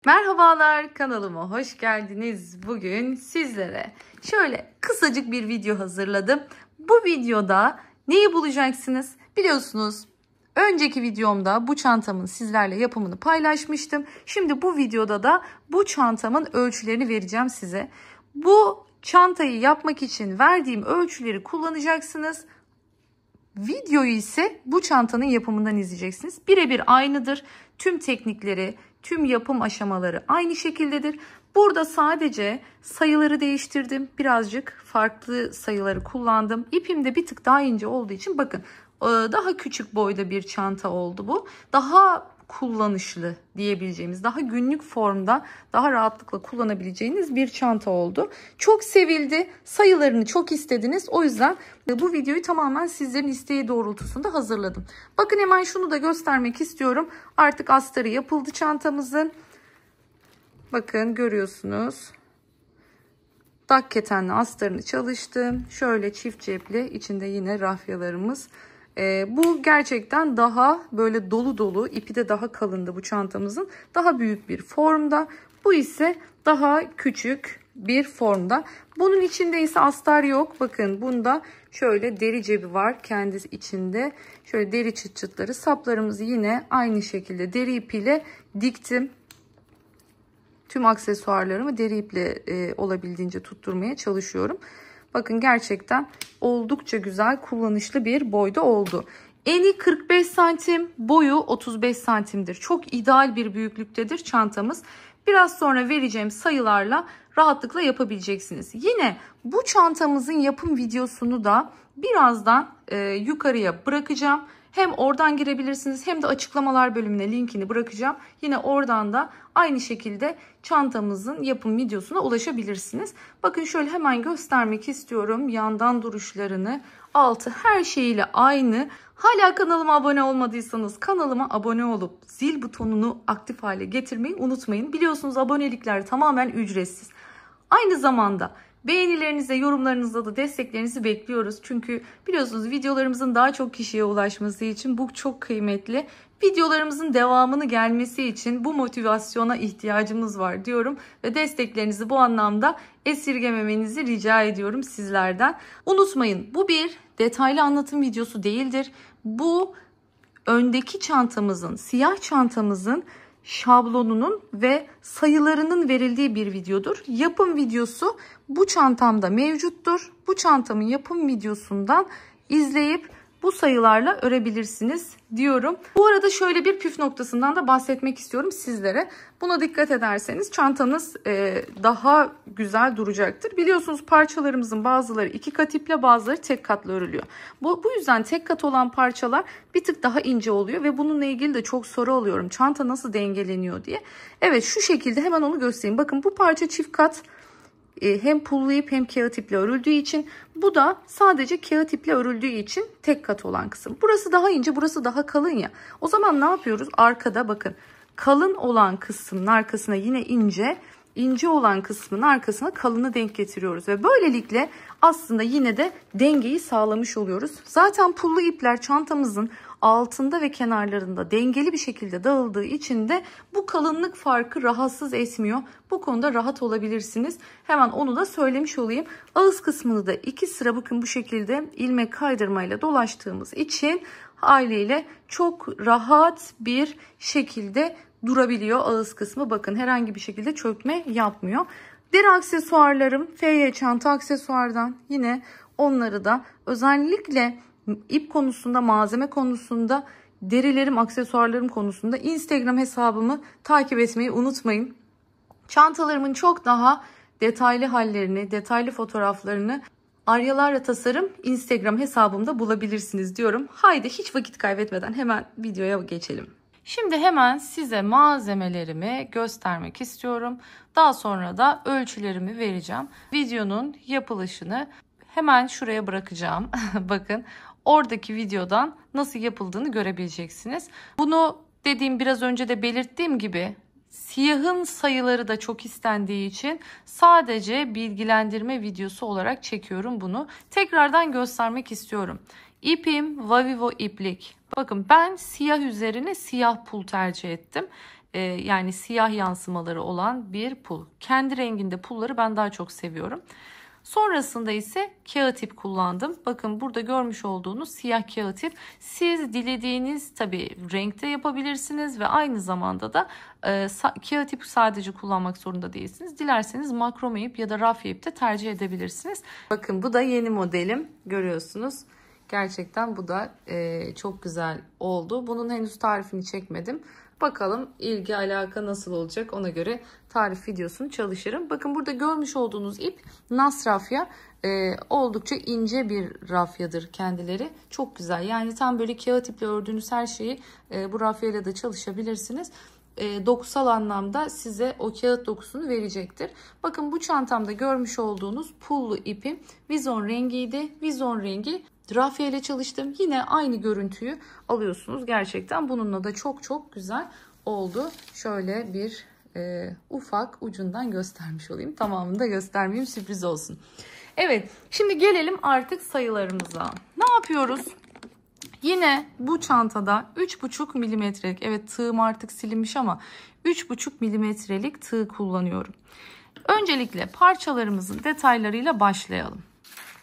Merhabalar, kanalıma hoş geldiniz. Bugün sizlere şöyle kısacık bir video hazırladım. Bu videoda neyi bulacaksınız? Biliyorsunuz önceki videomda bu çantamın sizlerle yapımını paylaşmıştım. Şimdi bu videoda da bu çantamın ölçülerini vereceğim size. Bu çantayı yapmak için verdiğim ölçüleri kullanacaksınız. Videoyu ise bu çantanın yapımından izleyeceksiniz. Birebir aynıdır. Tüm teknikleri, tüm yapım aşamaları aynı şekildedir. Burada sadece sayıları değiştirdim. Birazcık farklı sayıları kullandım. İpim de bir tık daha ince olduğu için bakın daha küçük boyda bir çanta oldu bu. Daha kullanışlı diyebileceğimiz, daha günlük formda daha rahatlıkla kullanabileceğiniz bir çanta oldu. Çok sevildi. Sayılarını çok istediniz. O yüzden bu videoyu tamamen sizlerin isteği doğrultusunda hazırladım. Bakın hemen şunu da göstermek istiyorum. Artık astarı yapıldı çantamızın. Bakın görüyorsunuz. Dak ketenli astarını çalıştım. Şöyle çift cepli, içinde yine rafyalarımız. Bu gerçekten daha böyle dolu dolu, ipi de daha kalındı bu çantamızın. Daha büyük bir formda. Bu ise daha küçük bir formda. Bunun içinde ise astar yok. Bakın bunda şöyle deri cebi var kendisi içinde. Şöyle deri çıt çıtları, saplarımızı yine aynı şekilde deri ipiyle diktim. Tüm aksesuarlarımı deri iple olabildiğince tutturmaya çalışıyorum. Bakın gerçekten oldukça güzel, kullanışlı bir boyda oldu. Eni 45 santim, boyu 35 santimdir. Çok ideal bir büyüklüktedir çantamız. Biraz sonra vereceğim sayılarla rahatlıkla yapabileceksiniz. Yine bu çantamızın yapım videosunu da birazdan yukarıya bırakacağım. Hem oradan girebilirsiniz hem de açıklamalar bölümüne linkini bırakacağım. Yine oradan da aynı şekilde çantamızın yapım videosuna ulaşabilirsiniz. Bakın şöyle hemen göstermek istiyorum. Yandan duruşlarını, altı her şeyiyle aynı. Hala kanalıma abone olmadıysanız kanalıma abone olup zil butonunu aktif hale getirmeyi unutmayın. Biliyorsunuz abonelikler tamamen ücretsiz. Aynı zamanda beğenilerinize, yorumlarınızla da desteklerinizi bekliyoruz. Çünkü biliyorsunuz videolarımızın daha çok kişiye ulaşması için bu çok kıymetli. Videolarımızın devamını gelmesi için bu motivasyona ihtiyacımız var diyorum. Ve desteklerinizi bu anlamda esirgememenizi rica ediyorum sizlerden. Unutmayın, bu bir detaylı anlatım videosu değildir. Bu öndeki çantamızın, siyah çantamızın şablonunun ve sayılarının verildiği bir videodur. Yapım videosu bu çantamda mevcuttur. Bu çantamın yapım videosundan izleyip bu sayılarla örebilirsiniz diyorum. Bu arada şöyle bir püf noktasından da bahsetmek istiyorum sizlere. Buna dikkat ederseniz çantanız daha güzel duracaktır. Biliyorsunuz parçalarımızın bazıları 2 kat iple, bazıları tek katla örülüyor. Bu yüzden tek kat olan parçalar bir tık daha ince oluyor ve bununla ilgili de çok soru alıyorum. Çanta nasıl dengeleniyor diye. Evet, şu şekilde hemen onu göstereyim. Bakın bu parça çift kat. Hem pullu ip hem kağıt iple örüldüğü için, bu da sadece kağıt iple örüldüğü için tek kat olan kısım. Burası daha ince, burası daha kalın ya. O zaman ne yapıyoruz? Arkada bakın, kalın olan kısmın arkasına yine ince olan kısmın arkasına kalını denk getiriyoruz ve böylelikle aslında yine de dengeyi sağlamış oluyoruz. Zaten pullu ipler çantamızın altında ve kenarlarında dengeli bir şekilde dağıldığı için de bu kalınlık farkı rahatsız etmiyor. Bu konuda rahat olabilirsiniz. Hemen onu da söylemiş olayım. Ağız kısmını da 2 sıra bakın bu şekilde ilmek kaydırmayla dolaştığımız için haliyle çok rahat bir şekilde durabiliyor ağız kısmı. Bakın herhangi bir şekilde çökme yapmıyor. Deri aksesuarlarım FY çanta aksesuardan, yine onları da özellikle ip konusunda, malzeme konusunda, derilerim, aksesuarlarım konusunda Instagram hesabımı takip etmeyi unutmayın. Çantalarımın çok daha detaylı hallerini, detaylı fotoğraflarını Aryalarla Tasarım Instagram hesabımda bulabilirsiniz diyorum. Haydi hiç vakit kaybetmeden hemen videoya geçelim. Şimdi hemen size malzemelerimi göstermek istiyorum. Daha sonra da ölçülerimi vereceğim. Videonun yapılışını hemen şuraya bırakacağım. Bakın oradaki videodan nasıl yapıldığını görebileceksiniz. Bunu biraz önce de belirttiğim gibi siyahın sayıları da çok istendiği için sadece bilgilendirme videosu olarak çekiyorum bunu. Tekrardan göstermek istiyorum. İpim Vavivo iplik. Bakın ben siyah üzerine siyah pul tercih ettim. yani siyah yansımaları olan bir pul. Kendi renginde pulları ben daha çok seviyorum. Sonrasında ise kağıt ip kullandım. Bakın burada görmüş olduğunuz siyah kağıt ip. Siz dilediğiniz tabii renkte yapabilirsiniz ve aynı zamanda da kağıt ip sadece kullanmak zorunda değilsiniz. Dilerseniz makrome ip ya da rafya ip de tercih edebilirsiniz. Bakın bu da yeni modelim, görüyorsunuz. Gerçekten bu da çok güzel oldu. Bunun henüz tarifini çekmedim. Bakalım ilgi alaka nasıl olacak, ona göre tarif videosunu çalışırım. Bakın burada görmüş olduğunuz ip nas rafya. Oldukça ince bir rafyadır kendileri. Çok güzel. Yani tam böyle kağıt iple ördüğünüz her şeyi bu rafyayla da çalışabilirsiniz. Dokusal anlamda size o kağıt dokusunu verecektir. Bakın bu çantamda görmüş olduğunuz pullu ipim vizon rengiydi. Vizon rengi rafya ile çalıştım. Yine aynı görüntüyü alıyorsunuz. Gerçekten bununla da çok güzel oldu. Şöyle bir ufak ucundan göstermiş olayım. Tamamını da göstermeyeyim, sürpriz olsun. Evet, şimdi gelelim artık sayılarımıza. Ne yapıyoruz? Yine bu çantada 3,5 milimetrelik, evet tığım artık silinmiş ama 3,5 milimetrelik tığ kullanıyorum. Öncelikle parçalarımızın detaylarıyla başlayalım.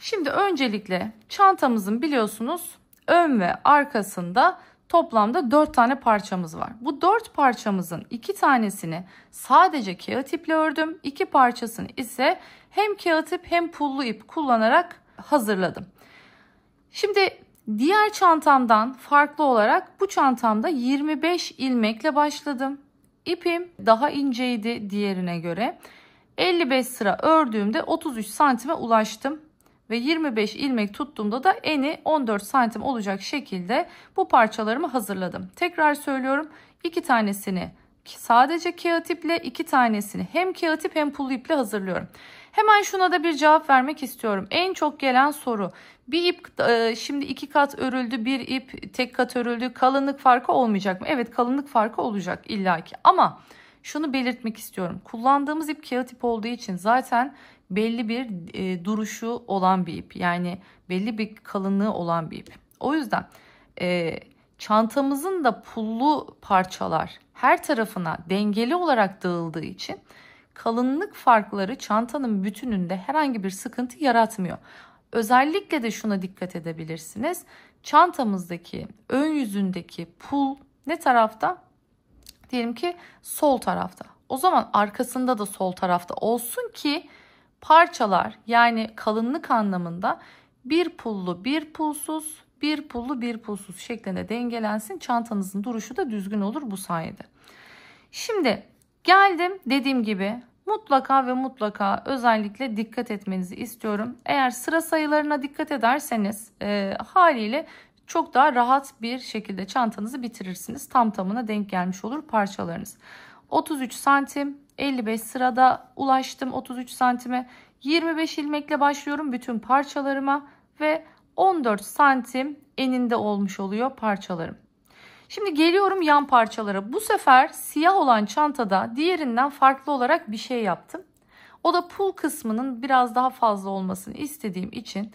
Şimdi öncelikle çantamızın biliyorsunuz ön ve arkasında toplamda 4 tane parçamız var. Bu 4 parçamızın 2 tanesini sadece kağıt iple ördüm. 2 parçasını ise hem kağıt ip hem pullu ip kullanarak hazırladım. Şimdi diğer çantamdan farklı olarak bu çantamda 25 ilmekle başladım. İpim daha inceydi diğerine göre. 55 sıra ördüğümde 33 santime ulaştım. Ve 25 ilmek tuttuğumda da eni 14 santim olacak şekilde bu parçalarımı hazırladım. Tekrar söylüyorum, 2 tanesini sadece kağıt iple, 2 tanesini hem kağıt ip hem pullu iple hazırlıyorum. Hemen şuna da bir cevap vermek istiyorum. En çok gelen soru, bir ip şimdi 2 kat örüldü, bir ip tek kat örüldü, kalınlık farkı olmayacak mı? Evet, kalınlık farkı olacak illaki, ama şunu belirtmek istiyorum. Kullandığımız ip kağıt ip olduğu için zaten belli bir duruşu olan bir ip. Yani belli bir kalınlığı olan bir ip. O yüzden çantamızın da pullu parçalar her tarafına dengeli olarak dağıldığı için kalınlık farkları çantanın bütününde herhangi bir sıkıntı yaratmıyor. Özellikle de şuna dikkat edebilirsiniz. Çantamızdaki ön yüzündeki pul ne tarafta? Diyelim ki sol tarafta. O zaman arkasında da sol tarafta olsun ki parçalar, yani kalınlık anlamında bir pullu bir pulsuz, bir pullu bir pulsuz şeklinde dengelensin. Çantanızın duruşu da düzgün olur bu sayede. Şimdi geldim, dediğim gibi mutlaka ve mutlaka özellikle dikkat etmenizi istiyorum. Eğer sıra sayılarına dikkat ederseniz haliyle çok daha rahat bir şekilde çantanızı bitirirsiniz. Tam tamına denk gelmiş olur parçalarınız. 33 santim, 55 sırada ulaştım 33 santime. 25 ilmekle başlıyorum bütün parçalarıma ve 14 santim eninde olmuş oluyor parçalarım. Şimdi geliyorum yan parçalara. Bu sefer siyah olan çantada diğerinden farklı olarak bir şey yaptım. O da pul kısmının biraz daha fazla olmasını istediğim için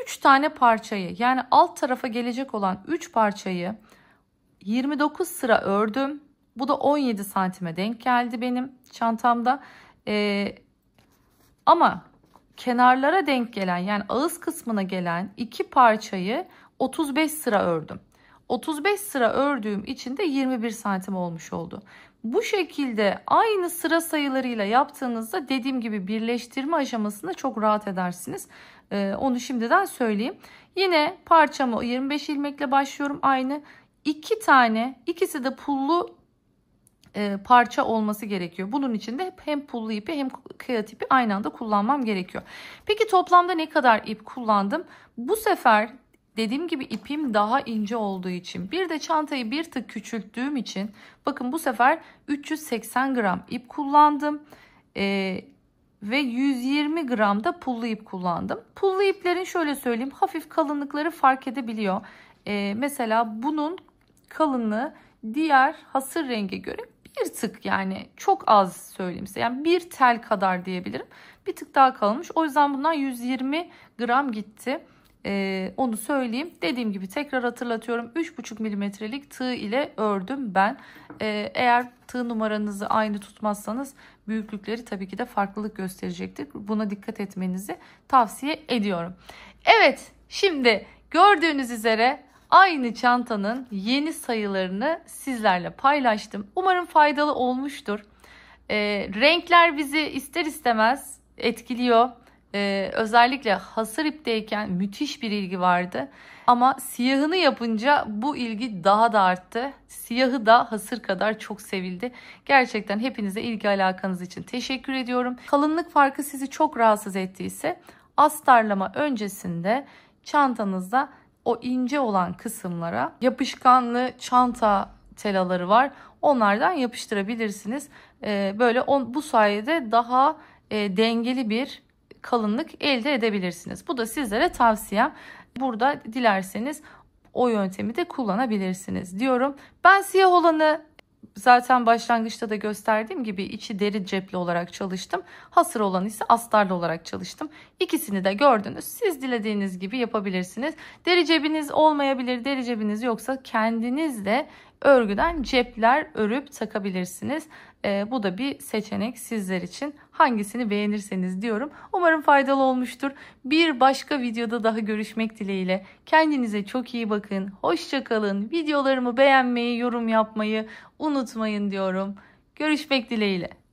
3 tane parçayı, yani alt tarafa gelecek olan 3 parçayı 29 sıra ördüm. Bu da 17 santime denk geldi benim çantamda. Ama kenarlara denk gelen, yani ağız kısmına gelen 2 parçayı 35 sıra ördüm. 35 sıra ördüğüm için de 21 santim olmuş oldu. Bu şekilde aynı sıra sayılarıyla yaptığınızda dediğim gibi birleştirme aşamasında çok rahat edersiniz. Onu şimdiden söyleyeyim. Yine parçamı 25 ilmekle başlıyorum aynı. 2 tane, ikisi de pullu parça olması gerekiyor. Bunun için de hem pullu ipi hem kağıt ipi aynı anda kullanmam gerekiyor. Peki toplamda ne kadar ip kullandım? Bu sefer dediğim gibi ipim daha ince olduğu için, bir de çantayı bir tık küçülttüğüm için bakın bu sefer 380 gram ip kullandım. Ve 120 gram da pullu ip kullandım. Pullu iplerin şöyle söyleyeyim, hafif kalınlıkları fark edebiliyor. Mesela bunun kalınlığı diğer hasır renge göre bir tık, yani çok az söyleyeyim size. Yani bir tel kadar diyebilirim. Bir tık daha kalınmış. O yüzden bundan 120 gram gitti. Onu söyleyeyim. Dediğim gibi tekrar hatırlatıyorum. 3,5 milimetrelik tığ ile ördüm ben. Eğer tığ numaranızı aynı tutmazsanız büyüklükleri tabii ki de farklılık gösterecektir. Buna dikkat etmenizi tavsiye ediyorum. Evet, şimdi gördüğünüz üzere aynı çantanın yeni sayılarını sizlerle paylaştım. Umarım faydalı olmuştur. Renkler bizi ister istemez etkiliyor. Özellikle hasır ipteyken müthiş bir ilgi vardı. Ama siyahını yapınca bu ilgi daha da arttı. Siyahı da hasır kadar çok sevildi. Gerçekten hepinize ilgi alakanız için teşekkür ediyorum. Kalınlık farkı sizi çok rahatsız ettiyse astarlama öncesinde çantanızda o ince olan kısımlara yapışkanlı çanta telaları var. Onlardan yapıştırabilirsiniz. Böyle bu sayede daha dengeli bir kalınlık elde edebilirsiniz. Bu da sizlere tavsiyem. Burada dilerseniz o yöntemi de kullanabilirsiniz diyorum. Ben siyah olanı zaten başlangıçta da gösterdiğim gibi içi deri cepli olarak çalıştım. Hasır olanı ise astarlı olarak çalıştım. İkisini de gördünüz. Siz dilediğiniz gibi yapabilirsiniz. Deri cebiniz olmayabilir. Deri cebiniz yoksa kendiniz de örgüden cepler örüp takabilirsiniz. Bu da bir seçenek sizler için. Hangisini beğenirseniz diyorum. Umarım faydalı olmuştur. Bir başka videoda daha görüşmek dileğiyle. Kendinize çok iyi bakın. Hoşça kalın. Videolarımı beğenmeyi, yorum yapmayı unutmayın diyorum. Görüşmek dileğiyle.